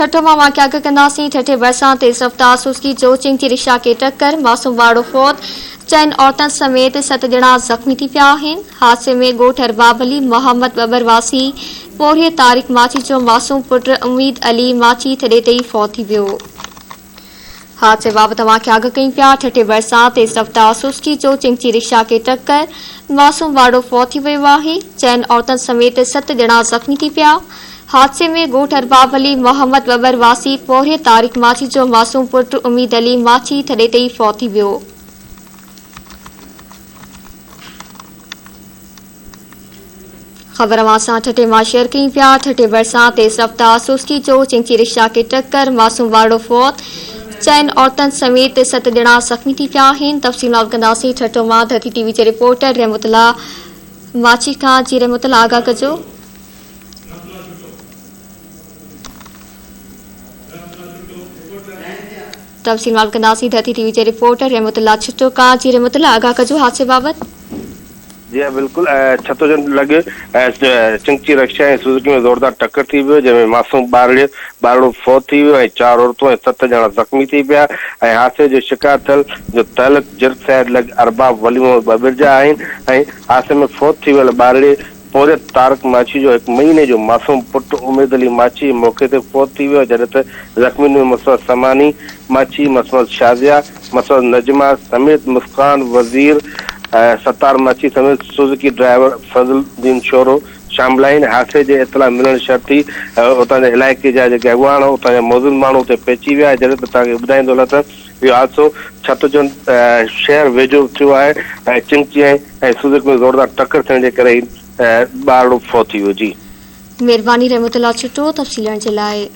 छठो मां वाक़िया कंदासीं। ठठे बरसात तेज रफ्तार सुस्की जो चिंची रिक्शा के टक्कर, मासूम वाड़ो फौत, 4 औरतन समेत 7 ॼणा ज़ख़्मी थी पिया आहिनि। हादसे में ॻोठ अरबाब अली मोहम्मद बबर वासी पोरिये तारिक माची जो मासूम पुट उम्मीद अली माची थॾे ते ई फौत थी वियो। हादसे बाबति वाक़िया कई पिया। ठठे बरसात तेज रफ्तार सुस्की जो चिंची रिक्शा के टक्कर, मासूम वाड़ो फौत थी वियो आहे। 4 औरतन समेत 7 ॼणा ज़ख़्मी थी पिया। हादसे में ॻोठ अरबाब अली मोहम्मद बबर वासी पोरिये तारिक माची जो मासूम पुट उम्मीद अली माची थॾे ते ई फौत थी वियो। खबर मां ठठे मां शेयर कई पिया। ठठे बरसात तेज रफ्तार सुस्की जो चिंची रिक्शा के टक्कर, मासूम वाड़ो फौत, 4 औरतन समेत 7 ॼणा ज़ख़्मी थी पिया आहिनि। तफ़सीलात कंदासीं। ठठो मां धरती टीवी जे रिपोर्टर रहमतुल्ला माची खां। जी रहमतुल्ला, आगाह कजो। तफ़सीलात कंदासीं। धरती टीवी जे रिपोर्टर रहमतुल्ला छठो खां। जी रहमतुल्ला, आगाह कजो हादसे बाबति। जी हाँ, बिल्कुल। छतो जन लॻे चिंची रिक्शा ऐं सुज़ुकी में ज़ोरदार टक्कर थी वियो, जंहिंमें मासूम ॿारड़ो फौत थी वियो ऐं 4 औरतूं ऐं 7 ॼणा ज़ख़्मी थी पिया। ऐं हादसे जो शिकार थियल जो तहलक जरसैद अरबाब वली बबर जा आहिनि। ऐं हादसे में फौत थी वियल ॿारड़े पोरिये तारिक माची जो 1 महीने जो मासूम पुट उम्मीद अली माची मौके ते फौत थी वियो, जॾहिं त ज़ख़्मियुनि में मसरत समानी माची, मसरत शाज़िया, मसरत नजमा समेत मुस्कान वज़ीर, सत्तार माची समेत सुजुकी ड्राइवर फज़लुद्दीन शोरो शामिल आहिनि। हादसे जे इतला मिलण शर्ती उतां जे इलाइक़े जा जेके अॻुवान उतां जा मौजूद माण्हू उते पहुची विया। जॾहिं त तव्हांखे ॿुधाईंदो हलां त इहो हादसो छतजन शहर वेझो थियो आहे ऐं चिंची ऐं सुजुकी में ज़ोरदार टक्कर थियण जे करे ॿारड़ो फौत थी वियो। जी, महिरबानी रहमतुल्ला छठो तफ़सीलनि जे लाइ।